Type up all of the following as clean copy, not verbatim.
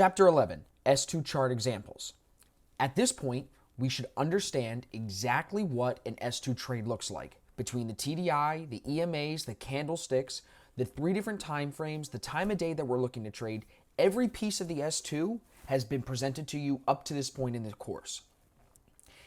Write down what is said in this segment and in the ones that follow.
Chapter 11, S2 chart examples. At this point, we should understand exactly what an S2 trade looks like between the TDI, the EMAs, the candlesticks, the 3 different time frames, the time of day that we're looking to trade. Every piece of the S2 has been presented to you up to this point in the course.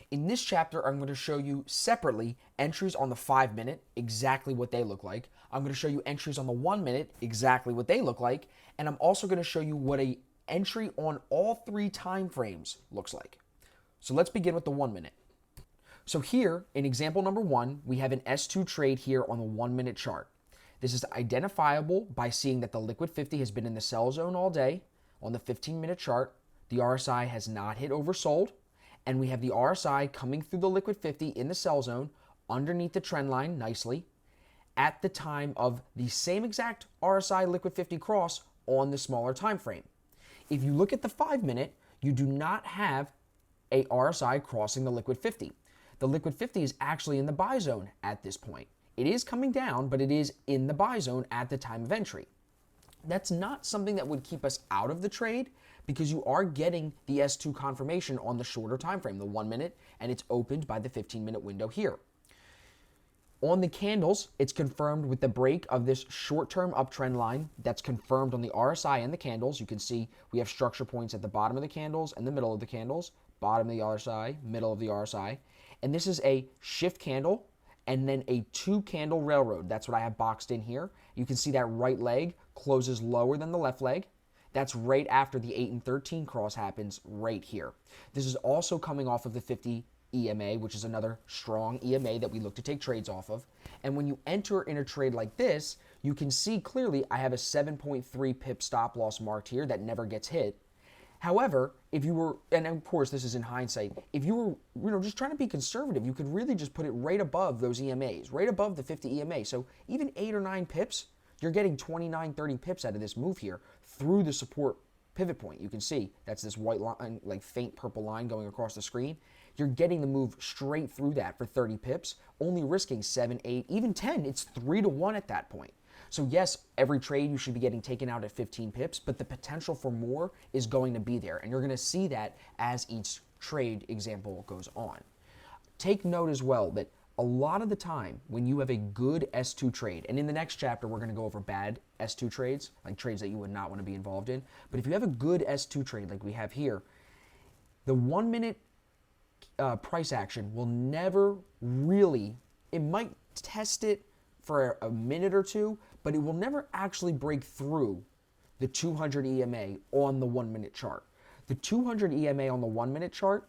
In this chapter, I'm going to show you separately entries on the 5 minute, exactly what they look like. I'm going to show you entries on the 1 minute, exactly what they look like. And I'm also going to show you what an entry on all 3 time frames looks like. So let's begin with the 1 minute. So here, in example number 1, we have an S2 trade here on the 1 minute chart. This is identifiable by seeing that the liquid 50 has been in the sell zone all day. On the 15-minute chart, the RSI has not hit oversold, and we have the RSI coming through the liquid 50 in the sell zone underneath the trend line nicely at the time of the same exact RSI liquid 50 cross on the smaller time frame. If you look at the 5 minute, you do not have a RSI crossing the liquid 50. The liquid 50 is actually in the buy zone at this point. It is coming down, but it is in the buy zone at the time of entry. That's not something that would keep us out of the trade because you are getting the S2 confirmation on the shorter time frame, the 1 minute, and it's opened by the 15-minute window here. On the candles, it's confirmed with the break of this short-term uptrend line that's confirmed on the RSI and the candles. You can see we have structure points at the bottom of the candles and the middle of the candles, bottom of the RSI, middle of the RSI. And this is a shift candle and then a 2-candle railroad. That's what I have boxed in here. You can see that right leg closes lower than the left leg. That's right after the 8 and 13 cross happens right here. This is also coming off of the 50 EMA, which is another strong EMA that we look to take trades off of. And when you enter in a trade like this, you can see clearly I have a 7.3 pip stop loss marked here that never gets hit. However, if you were, and of course this is in hindsight, if you were just trying to be conservative, you could really just put it right above those EMAs, right above the 50 EMA. So even 8 or 9 pips, you're getting 29, 30 pips out of this move here through the support pivot point. You can see that's this white line, like faint purple line going across the screen. You're getting the move straight through that for 30 pips, only risking 7, 8, even 10. It's 3 to 1 at that point. So yes, every trade you should be getting taken out at 15 pips, but the potential for more is going to be there. And you're going to see that as each trade example goes on. Take note as well that a lot of the time when you have a good S2 trade, and in the next chapter we're going to go over bad S2 trades, like trades that you would not want to be involved in, but if you have a good S2 trade like we have here, the 1 minute price action will never really, it might test it for a minute or two, but it will never actually break through the 200 EMA on the 1 minute chart. The 200 EMA on the 1 minute chart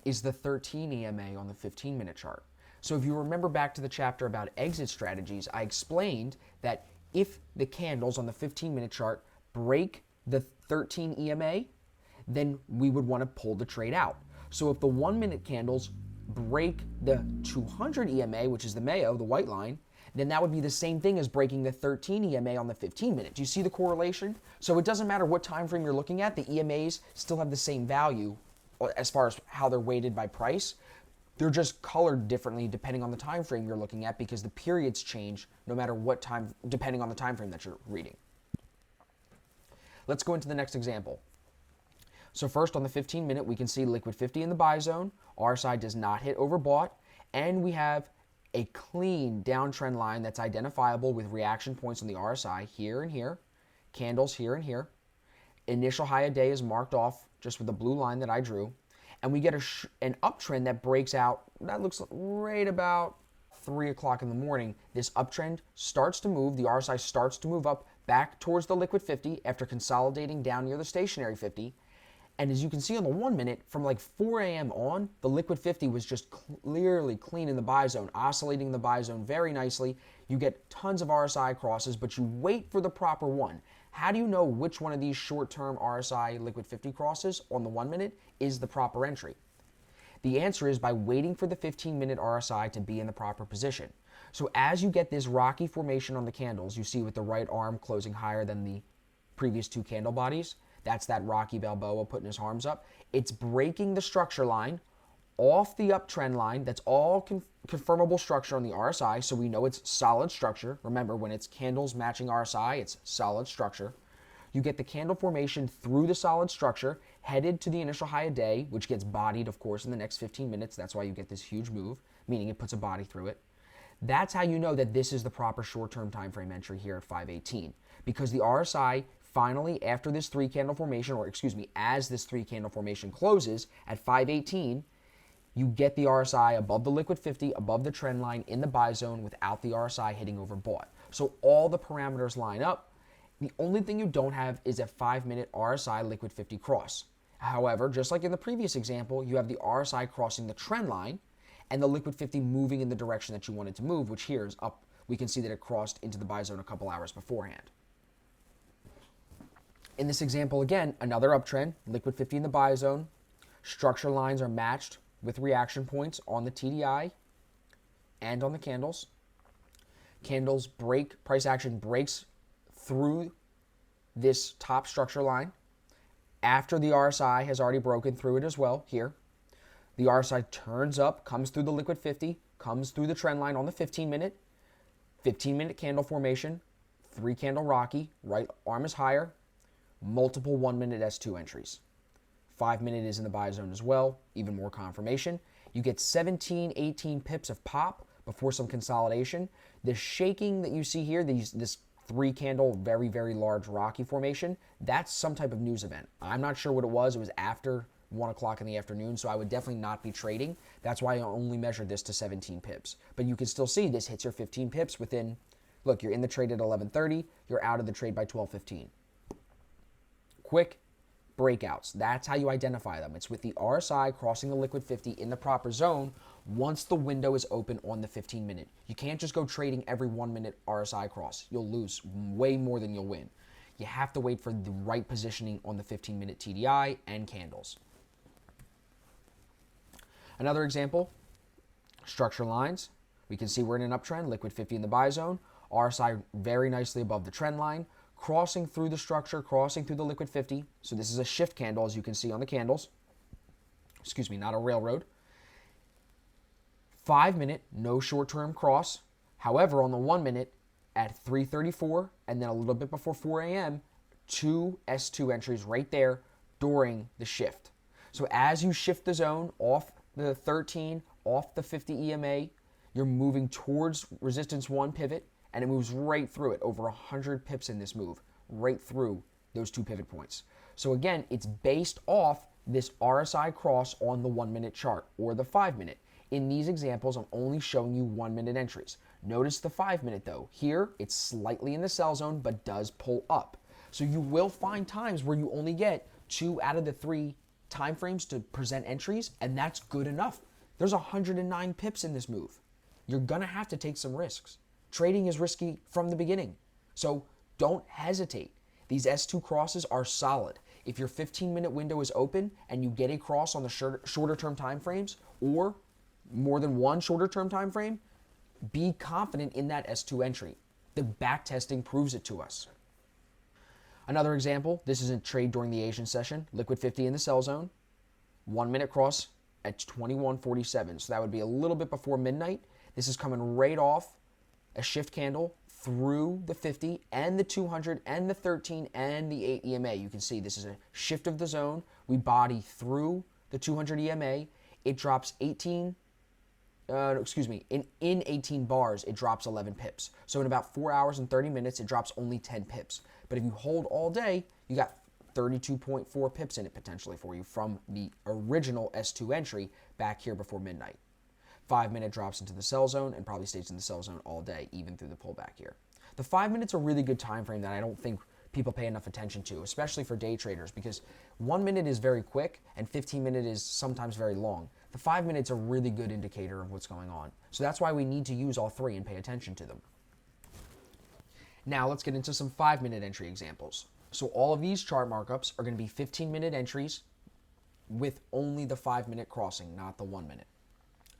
is the 13 EMA on the 15-minute chart. So if you remember back to the chapter about exit strategies, I explained that if the candles on the 15-minute chart break the 13 EMA, then we would want to pull the trade out. So if the 1 minute candles break the 200 EMA, which is the Mayo, the white line, then that would be the same thing as breaking the 13 EMA on the 15 minute. Do you see the correlation? So it doesn't matter what time frame you're looking at, the EMAs still have the same value as far as how they're weighted by price. They're just colored differently depending on the time frame you're looking at because the periods change no matter what time, depending on the time frame that you're reading. Let's go into the next example. So first on the 15 minute, we can see liquid 50 in the buy zone. RSI does not hit overbought, and we have a clean downtrend line that's identifiable with reaction points on the RSI here and here, candles here and here. Initial high of day is marked off just with the blue line that I drew. And we get an uptrend that breaks out. That looks right about 3 o'clock in the morning. This uptrend starts to move. The RSI starts to move up back towards the liquid 50 after consolidating down near the stationary 50. And as you can see on the 1 minute, from like 4 a.m. on, the liquid 50 was just clearly clean in the buy zone, oscillating in the buy zone very nicely. You get tons of RSI crosses, but you wait for the proper one. How do you know which one of these short-term RSI liquid 50 crosses on the 1 minute is the proper entry? The answer is by waiting for the 15-minute RSI to be in the proper position. So as you get this rocky formation on the candles, you see with the right arm closing higher than the previous 2 candle bodies, that's that Rocky Balboa putting his arms up. It's breaking the structure line off the uptrend line. That's all confirmable structure on the RSI, so we know it's solid structure. Remember, when it's candles matching RSI, it's solid structure. You get the candle formation through the solid structure, headed to the initial high of day, which gets bodied, of course, in the next 15 minutes. That's why you get this huge move, meaning it puts a body through it. That's how you know that this is the proper short-term time frame entry here at 518, because the RSI finally, after this three candle formation, or excuse me, as this three candle formation closes at 518, you get the RSI above the liquid 50, above the trend line in the buy zone without the RSI hitting overbought. So all the parameters line up. The only thing you don't have is a 5-minute RSI liquid 50 cross. However, just like in the previous example, you have the RSI crossing the trend line and the liquid 50 moving in the direction that you want it to move, which here is up. We can see that it crossed into the buy zone a couple hours beforehand. In this example, again, another uptrend, liquid 50 in the buy zone. Structure lines are matched with reaction points on the TDI and on the candles. Candles break, price action breaks through this top structure line after the RSI has already broken through it as well here. The RSI turns up, comes through the liquid 50, comes through the trend line on the 15-minute candle formation, 3-candle Rocky, right arm is higher, multiple 1-minute S2 entries. 5-minute is in the buy zone as well, even more confirmation. You get 17, 18 pips of pop before some consolidation. The shaking that you see here, this 3-candle, very, very large Rocky formation, that's some type of news event. I'm not sure what it was. It was after 1 o'clock in the afternoon, so I would definitely not be trading. That's why I only measured this to 17 pips. But you can still see this hits your 15 pips within, look, you're in the trade at 11:30, you're out of the trade by 12:15. Quick breakouts. That's how you identify them. It's with the RSI crossing the liquid 50 in the proper zone once the window is open on the 15-minute. You can't just go trading every 1-minute RSI cross. You'll lose way more than you'll win. You have to wait for the right positioning on the 15-minute TDI and candles. Another example, structure lines. We can see we're in an uptrend, liquid 50 in the buy zone, RSI very nicely above the trend line, crossing through the structure, crossing through the liquid 50. So this is a shift candle, as you can see on the candles. Excuse me, not a railroad. 5-minute, no short-term cross. However, on the 1-minute, at 3:34 and then a little bit before 4 a.m., 2 S2 entries right there during the shift. So as you shift the zone off the 13, off the 50 EMA, you're moving towards resistance 1 pivot, and it moves right through it, over 100 pips in this move, right through those 2 pivot points. So again, it's based off this RSI cross on the 1-minute chart or the 5-minute. In these examples, I'm only showing you 1-minute entries. Notice the 5-minute though. Here, it's slightly in the sell zone, but does pull up. So you will find times where you only get 2 out of the 3 time frames to present entries, and that's good enough. There's 109 pips in this move. You're gonna have to take some risks. Trading is risky from the beginning. So don't hesitate. These S2 crosses are solid. If your 15-minute window is open and you get a cross on the shorter term time frames or more than one shorter term time frame, be confident in that S2 entry. The back testing proves it to us. Another example, this is a trade during the Asian session, liquid 50 in the sell zone, 1-minute cross at 21:47. So that would be a little bit before midnight. This is coming right off a shift candle through the 50 and the 200 and the 13 and the 8 EMA. You can see this is a shift of the zone. We body through the 200 EMA. It drops 18, in 18 bars, it drops 11 pips. So in about 4 hours and 30 minutes, it drops only 10 pips. But if you hold all day, you got 32.4 pips in it potentially for you from the original S2 entry back here before midnight. 5-minute drops into the sell zone and probably stays in the sell zone all day, even through the pullback here. The 5 minutes a really good time frame that I don't think people pay enough attention to, especially for day traders, because 1 minute is very quick and 15-minute is sometimes very long. The 5 minutes a really good indicator of what's going on. So that's why we need to use all 3 and pay attention to them. Now let's get into some 5-minute entry examples. So all of these chart markups are going to be 15-minute entries with only the 5-minute crossing, not the 1-minute.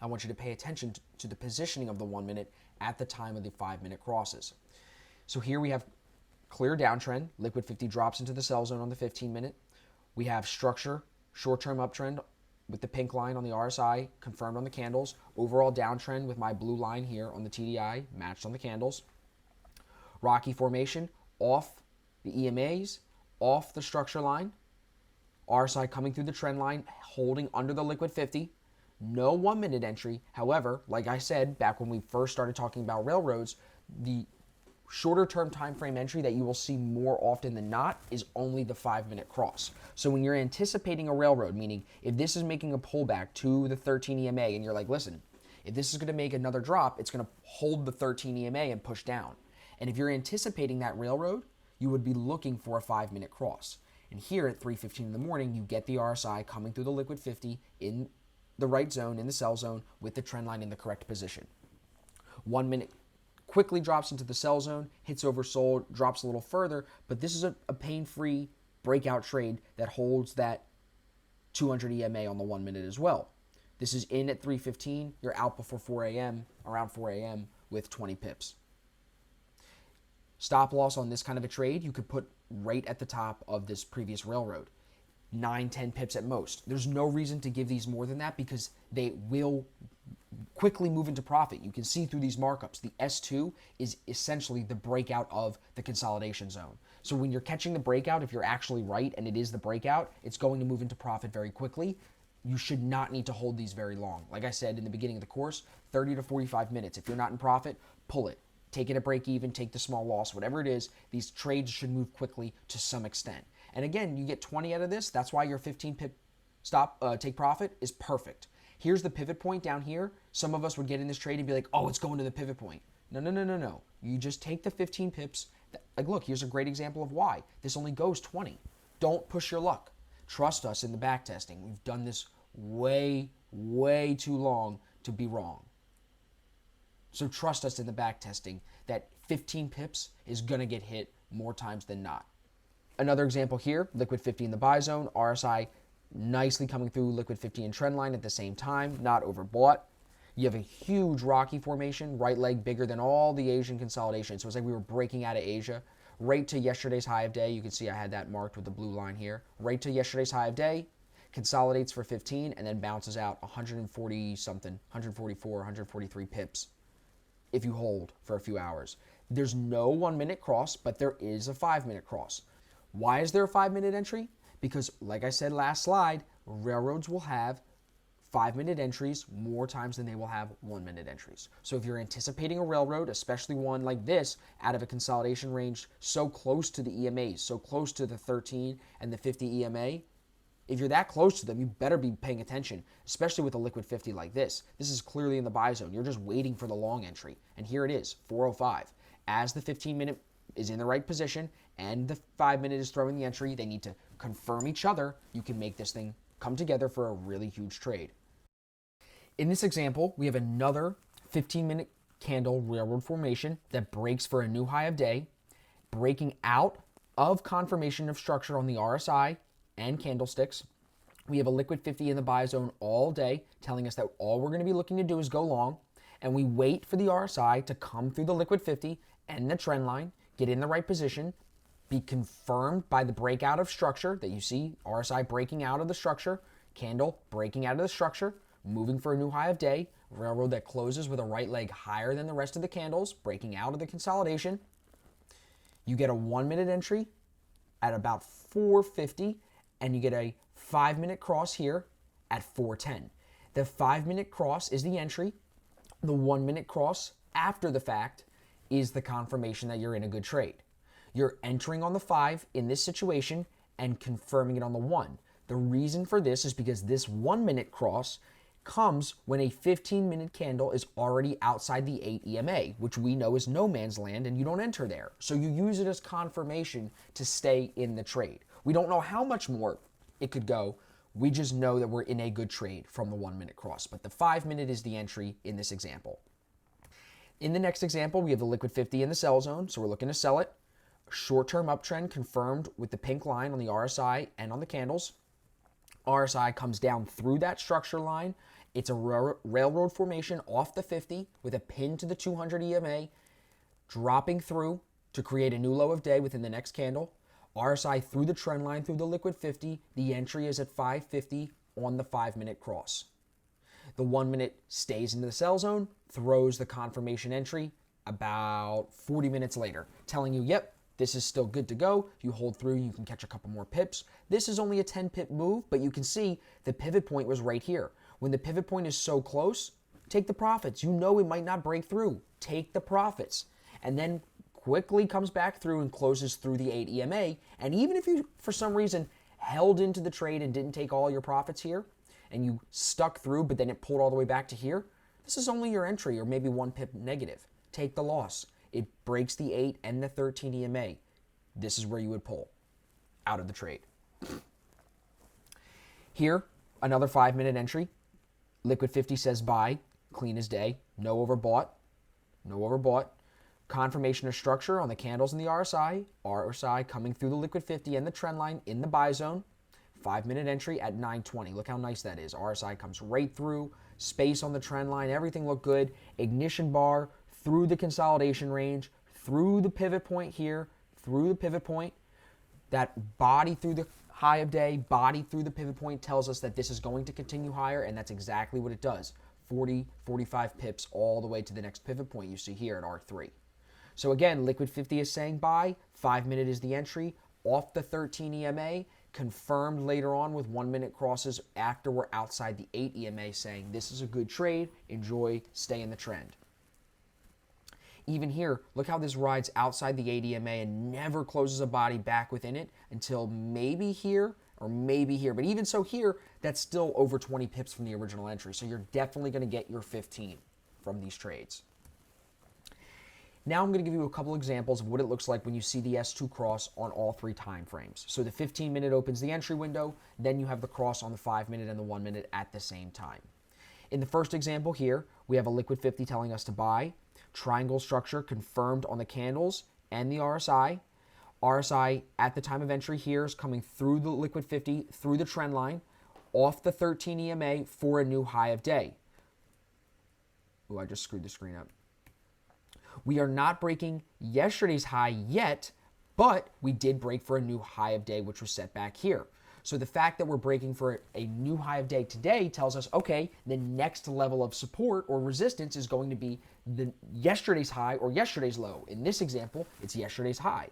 I want you to pay attention to the positioning of the 1-minute at the time of the 5-minute crosses. So here we have clear downtrend, liquid 50 drops into the sell zone on the 15-minute. We have structure, short-term uptrend with the pink line on the RSI, confirmed on the candles. Overall downtrend with my blue line here on the TDI, matched on the candles. Rocky formation, off the EMAs, off the structure line, RSI coming through the trend line, holding under the liquid 50. No 1 minute entry. However, like I said back when we first started talking about railroads, the shorter term time frame entry that you will see more often than not is only the 5 minute cross. So when you're anticipating a railroad, meaning if this is making a pullback to the 13 EMA and you're like, listen, if this is going to make another drop, it's going to hold the 13 EMA and push down. And if you're anticipating that railroad, you would be looking for a 5 minute cross. And here at 3:15 in the morning, you get the RSI coming through the liquid 50 in the right zone, in the sell zone, with the trend line in the correct position. 1 minute quickly drops into the sell zone, hits oversold, drops a little further, but this is a pain-free breakout trade that holds that 200 EMA on the 1 minute as well. This is in at 3:15, you're out before 4 a.m., around 4 a.m. with 20 pips. Stop loss on this kind of a trade, you could put right at the top of this previous railroad. 9-10 pips at most. There's no reason to give these more than that because they will quickly move into profit. You can see through these markups. The S2 is essentially the breakout of the consolidation zone. So when you're catching the breakout, if you're actually right and it is the breakout, it's going to move into profit very quickly. You should not need to hold these very long. Like I said in the beginning of the course, 30 to 45 minutes. If you're not in profit, pull it. Take it at break even, take the small loss, whatever it is. These trades should move quickly to some extent. And again, you get 20 out of this. That's why your 15 pip stop, take profit is perfect. Here's the pivot point down here. Some of us would get in this trade and be like, oh, it's going to the pivot point. No. You just take the 15 pips. Like, look, here's a great example of why. This only goes 20. Don't push your luck. Trust us in the back testing. We've done this way too long to be wrong. So trust us in the back testing that 15 pips is going to get hit more times than not. Another example here, liquid 50 in the buy zone, RSI nicely coming through liquid 50 and trend line at the same time, not overbought. You have a huge Rocky formation, right leg bigger than all the Asian consolidation. So it's like we were breaking out of Asia. Right to yesterday's high of day, you can see I had that marked with the blue line here. Right to yesterday's high of day, consolidates for 15, and then bounces out 140 something, 144, 143 pips if you hold for a few hours. There's no 1 minute cross, but there is a 5 minute cross. Why is there a 5 minute entry? Because, like I said last slide, railroads will have 5 minute entries more times than they will have 1 minute entries. So if you're anticipating a railroad, especially one like this, out of a consolidation range so close to the EMAs, so close to the 13 and the 50 EMA, if you're that close to them, you better be paying attention, especially with a liquid 50 like this. This is clearly in the buy zone. You're just waiting for the long entry. And here it is, 4:05. As the 15 minute is in the right position and the 5 minute is throwing the entry, they need to confirm each other. You can make this thing come together for a really huge trade. In this example, we have another 15-minute candle railroad formation that breaks for a new high of day, breaking out of confirmation of structure on the RSI and candlesticks. We have a liquid 50 in the buy zone all day, telling us that all we're going to be looking to do is go long, and we wait for the RSI to come through the liquid 50 and the trend line, get in the right position, be confirmed by the breakout of structure that you see, RSI breaking out of the structure, candle breaking out of the structure, moving for a new high of day, railroad that closes with a right leg higher than the rest of the candles, breaking out of the consolidation. You get a 1 minute entry at about 4:50, and you get a 5 minute cross here at 4:10. The 5 minute cross is the entry. The 1 minute cross after the fact is the confirmation that you're in a good trade. You're entering on the 5 in this situation and confirming it on the 1. The reason for this is because this 1 minute cross comes when a 15-minute candle is already outside the 8 EMA, which we know is no man's land, and you don't enter there. So you use it as confirmation to stay in the trade. We don't know how much more it could go. We just know that we're in a good trade from the 1 minute cross, but the 5 minute is the entry in this example. In the next example, we have the liquid 50 in the sell zone, so we're looking to sell it. Short-term uptrend confirmed with the pink line on the RSI and on the candles. RSI comes down through that structure line. It's a railroad formation off the 50 with a pin to the 200 EMA, dropping through to create a new low of day within the next candle. RSI through the trend line through the liquid 50. The entry is at 5:50 on the 5 minute cross. The 1 minute stays into the sell zone, throws the confirmation entry about 40 minutes later, telling you, yep, This is still good to go. You hold through, you can catch a couple more pips. This is only a 10 pip move, but you can see the pivot point was right here. When the pivot point is so close, take the profits. You know it might not break through. Take the profits. And then quickly comes back through and closes through the 8 EMA. And even if you, for some reason, held into the trade and didn't take all your profits here, and you stuck through, but then it pulled all the way back to here, this is only your entry, or maybe 1 pip negative. Take the loss. It breaks the 8 and the 13 EMA. This is where you would pull out of the trade. Here, another 5-minute entry. Liquid 50 says buy, clean as day, no overbought, no overbought. Confirmation of structure on the candles and the RSI. RSI coming through the Liquid 50 and the trend line in the buy zone. 5-minute entry at 9:20. Look how nice that is. RSI comes right through, space on the trend line, everything looked good. Ignition bar through the consolidation range, through the pivot point here, through the pivot point. That body through the high of day, body through the pivot point tells us that this is going to continue higher, and that's exactly what it does. 40, 45 pips all the way to the next pivot point you see here at R3. So again, Liquid 50 is saying buy, 5-minute is the entry, off the 13 EMA, confirmed later on with 1-minute crosses after we're outside the 8 EMA saying this is a good trade, enjoy, stay in the trend. Even here, look how this rides outside the 8 EMA and never closes a body back within it until maybe here or maybe here. But even so here, that's still over 20 pips from the original entry. So you're definitely going to get your 15 from these trades. Now I'm going to give you a couple examples of what it looks like when you see the S2 cross on all 3 time frames. So the 15-minute opens the entry window, then you have the cross on the 5-minute and the 1-minute at the same time. In the first example here, we have a Liquid 50 telling us to buy. Triangle structure confirmed on the candles and the RSI. RSI at the time of entry here is coming through the Liquid 50, through the trend line, off the 13 EMA for a new high of day. Ooh, I just screwed the screen up. We are not breaking yesterday's high yet, but we did break for a new high of day, which was set back here. So the fact that we're breaking for a new high of day today tells us, okay, the next level of support or resistance is going to be the yesterday's high or yesterday's low. In this example, it's yesterday's high.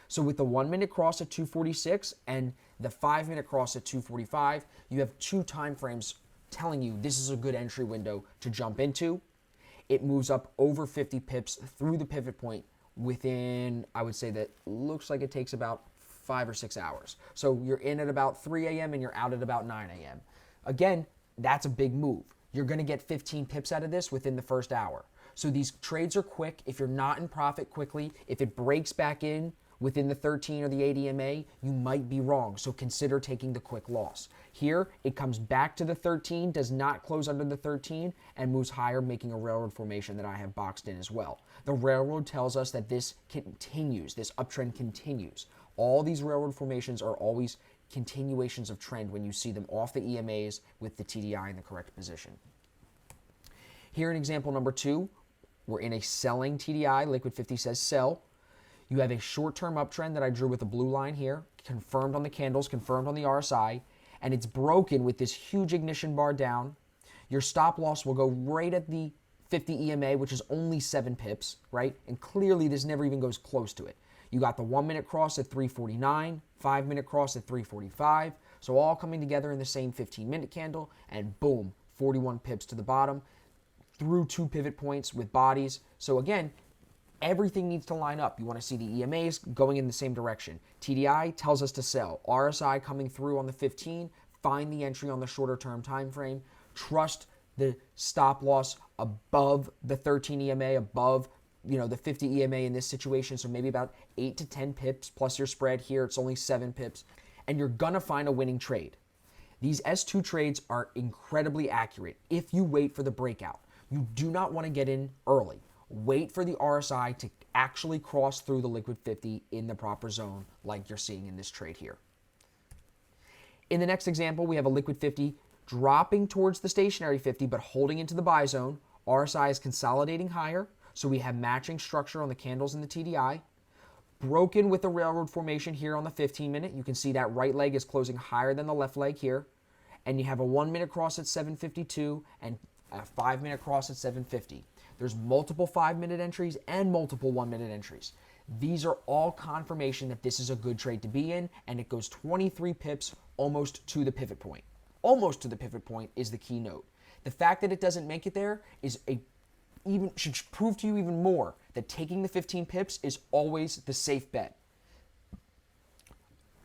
So with the 1-minute cross at 246 and the 5-minute cross at 245, you have 2 time frames telling you this is a good entry window to jump into. It moves up over 50 pips through the pivot point within, I would say that looks like it takes about 5 or 6 hours. So you're in at about 3 a.m. and you're out at about 9 a.m. Again, that's a big move. You're going to get 15 pips out of this within the first hour. So these trades are quick. If you're not in profit quickly, if it breaks back in within the 13 or the 8 EMA, you might be wrong. So consider taking the quick loss. Here, it comes back to the 13, does not close under the 13, and moves higher, making a railroad formation that I have boxed in as well. The railroad tells us that this continues, this uptrend continues. All these railroad formations are always continuations of trend when you see them off the EMAs with the TDI in the correct position. Here in example number 2, we're in a selling TDI. Liquid 50 says sell. You have a short-term uptrend that I drew with a blue line here, confirmed on the candles, confirmed on the RSI, and it's broken with this huge ignition bar down. Your stop loss will go right at the 50 EMA, which is only 7 pips, right? And clearly this never even goes close to it. You got the 1-minute cross at 349, 5-minute cross at 345, so all coming together in the same 15-minute candle, and boom, 41 pips to the bottom, through 2 pivot points with bodies. So again, everything needs to line up. You want to see the EMAs going in the same direction. TDI tells us to sell. RSI coming through on the 15, find the entry on the shorter term time frame, trust the stop loss above the 13 EMA, above the 50 EMA in this situation, so maybe about 8 to 10 pips plus your spread here. It's only 7 pips, and you're gonna find a winning trade. These S2 trades are incredibly accurate if you wait for the breakout. You do not want to get in early. Wait for the RSI to actually cross through the Liquid 50 in the proper zone like you're seeing in this trade here. In the next example, we have a Liquid 50 dropping towards the stationary 50 but holding into the buy zone. RSI is consolidating higher, so we have matching structure on the candles and the TDI. Broken with the railroad formation here on the 15-minute. You can see that right leg is closing higher than the left leg here. And you have a 1-minute cross at 752 and a 5-minute cross at 750. There's multiple 5-minute entries and multiple 1-minute entries. These are all confirmation that this is a good trade to be in, and it goes 23 pips almost to the pivot point. Almost to the pivot point is the key note. The fact that it doesn't make it there should prove to you even more that taking the 15 pips is always the safe bet.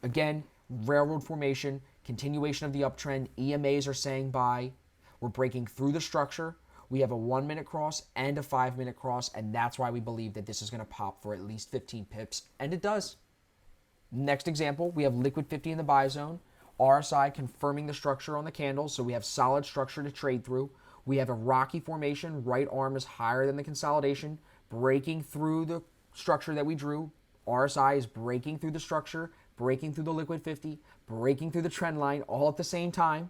Again, railroad formation, continuation of the uptrend, EMAs are saying buy. We're breaking through the structure. We have a 1 minute cross and a 5 minute cross, and that's why we believe that this is going to pop for at least 15 pips, and it does. Next example, we have liquid 50 in the buy zone. RSI confirming the structure on the candles, so we have solid structure to trade through. We have a rocky formation. Right arm is higher than the consolidation, breaking through the structure that we drew. RSI is breaking through the structure, breaking through the liquid 50, breaking through the trend line all at the same time.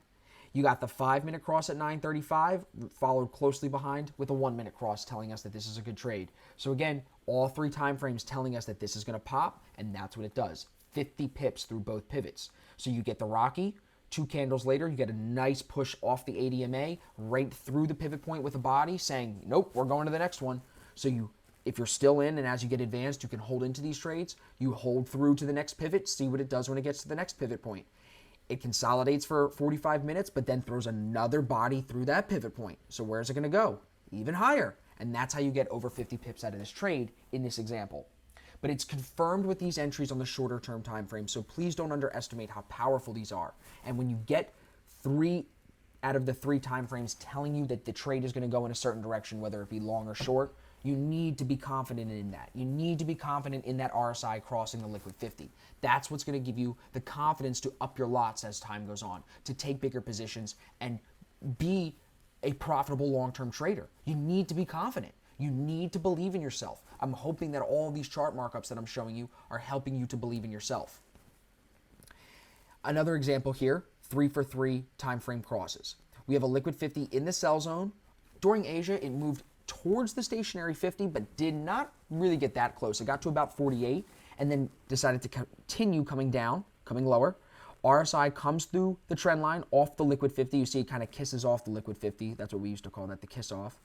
You got the 5 minute cross at 9:35, followed closely behind with a 1 minute cross telling us that this is a good trade. So again, all three time frames telling us that this is going to pop, and that's what it does. 50 pips through both pivots. So you get the rocky. 2 candles later, you get a nice push off the ADMA right through the pivot point with a body saying, nope, we're going to the next one. So if you're still in and as you get advanced, you can hold into these trades. You hold through to the next pivot, see what it does when it gets to the next pivot point. It consolidates for 45 minutes, but then throws another body through that pivot point. So where's it going to go? Even higher. And that's how you get over 50 pips out of this trade in this example. But it's confirmed with these entries on the shorter term time frame, so please don't underestimate how powerful these are. And when you get 3 out of the 3 time frames telling you that the trade is going to go in a certain direction, whether it be long or short, you need to be confident in that. You need to be confident in that RSI crossing the liquid 50. That's what's going to give you the confidence to up your lots as time goes on, to take bigger positions and be a profitable long-term trader. You need to be confident. You need to believe in yourself. I'm hoping that all these chart markups that I'm showing you are helping you to believe in yourself. Another example here, 3 for 3 time frame crosses. We have a liquid 50 in the sell zone. During Asia, it moved towards the stationary 50, but did not really get that close. It got to about 48 and then decided to continue coming down, coming lower. RSI comes through the trend line off the liquid 50. You see it kind of kisses off the liquid 50. That's what we used to call that, the kiss off.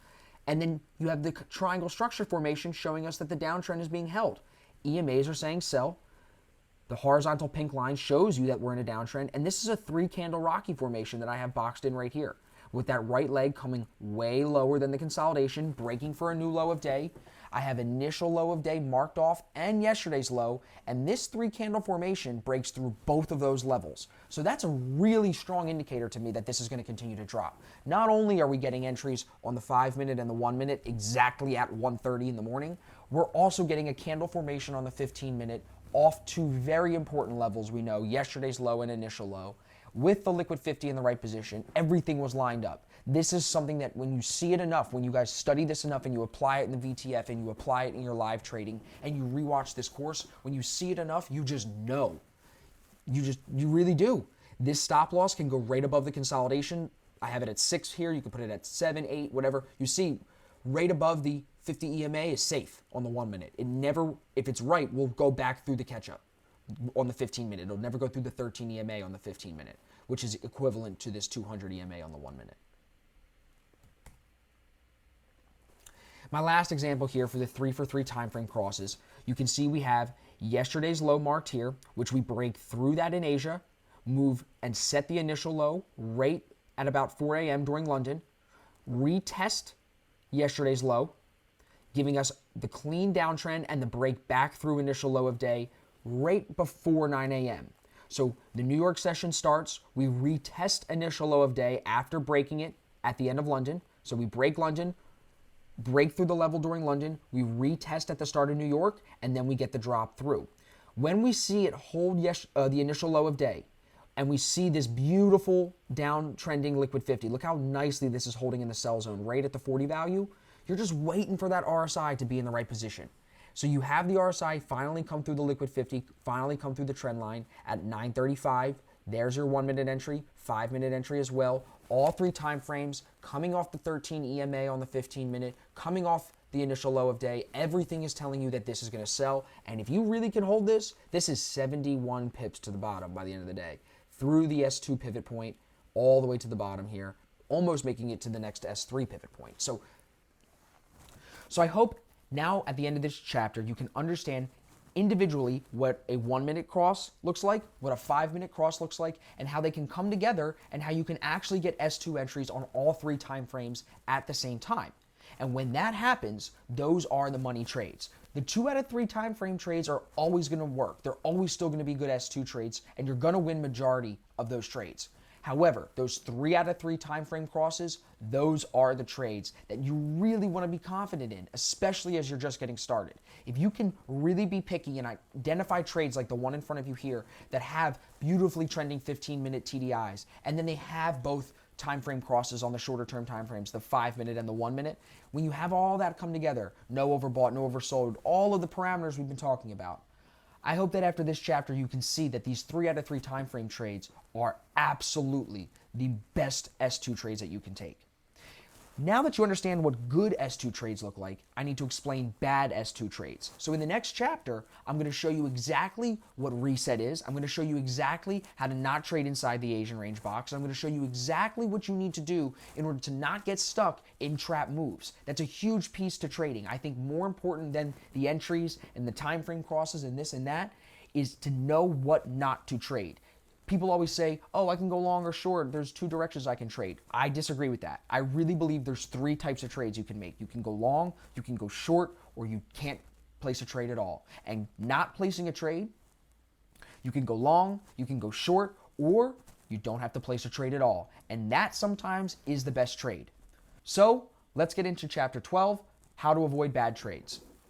And then you have the triangle structure formation showing us that the downtrend is being held. EMAs are saying sell. The horizontal pink line shows you that we're in a downtrend. And this is a 3 candle rocky formation that I have boxed in right here, with that right leg coming way lower than the consolidation, breaking for a new low of day. I have initial low of day marked off and yesterday's low, and this 3 candle formation breaks through both of those levels. So that's a really strong indicator to me that this is going to continue to drop. Not only are we getting entries on the 5 minute and the 1 minute exactly at 1:30 in the morning, we're also getting a candle formation on the 15 minute off 2 very important levels we know, yesterday's low and initial low. With the liquid 50 in the right position, everything was lined up. This is something that when you see it enough, when you guys study this enough and you apply it in the VTF and you apply it in your live trading and you rewatch this course, when you see it enough, you just know. You really do. This stop loss can go right above the consolidation. I have it at 6 here. You can put it at 7, 8, whatever. You see, right above the 50 EMA is safe on the 1 minute. It never, if it's right, will go back through the catch-up on the 15 minute. It'll never go through the 13 EMA on the 15 minute, which is equivalent to this 200 EMA on the 1 minute. My last example here for the 3 for 3 time frame crosses, you can see we have yesterday's low marked here, which we break through that in Asia, move and set the initial low right at about 4 a.m. during London, retest yesterday's low, giving us the clean downtrend and the break back through initial low of day right before 9 a.m. So the New York session starts, we retest initial low of day after breaking it at the end of London. So we break London, break through the level during London, we retest at the start of New York, and then we get the drop through. When we see it hold the initial low of day, and we see this beautiful downtrending liquid 50, look how nicely this is holding in the sell zone right at the 40 value, you're just waiting for that RSI to be in the right position. So you have the RSI finally come through the liquid 50, finally come through the trend line at 9:35. There's your 1 minute entry, 5 minute entry as well. All 3 time frames coming off the 13 EMA on the 15 minute, coming off the initial low of day. Everything is telling you that this is going to sell. And if you really can hold this, this is 71 pips to the bottom by the end of the day. Through the S2 pivot point, all the way to the bottom here, almost making it to the next S3 pivot point. So I hope Now, at the end of this chapter, you can understand individually what a 1 minute cross looks like, what a 5 minute cross looks like, and how they can come together, and how you can actually get S2 entries on all three time frames at the same time. And when that happens, those are the money trades. The 2 out of 3 time frame trades are always going to work. They're always still going to be good S2 trades, and you're going to win majority of those trades. However, those 3 out of 3 time frame crosses, those are the trades that you really want to be confident in, especially as you're just getting started. If you can really be picky and identify trades like the one in front of you here that have beautifully trending 15-minute TDIs, and then they have both time frame crosses on the shorter term time frames, the 5 minute and the 1 minute, when you have all that come together, no overbought, no oversold, all of the parameters we've been talking about, I hope that after this chapter you can see that these 3 out of 3 time frame trades are absolutely the best S2 trades that you can take. Now that you understand what good S2 trades look like, I need to explain bad S2 trades. So in the next chapter, I'm going to show you exactly what reset is. I'm going to show you exactly how to not trade inside the Asian range box. I'm going to show you exactly what you need to do in order to not get stuck in trap moves. That's a huge piece to trading. I think more important than the entries and the time frame crosses and this and that is to know what not to trade. People always say, oh, I can go long or short. There's 2 directions I can trade. I disagree with that. I really believe there's 3 types of trades you can make. You can go long, you can go short, or you can't place a trade at all. And not placing a trade, you can go long, you can go short, or you don't have to place a trade at all. And that sometimes is the best trade. So let's get into chapter 12, how to avoid bad trades.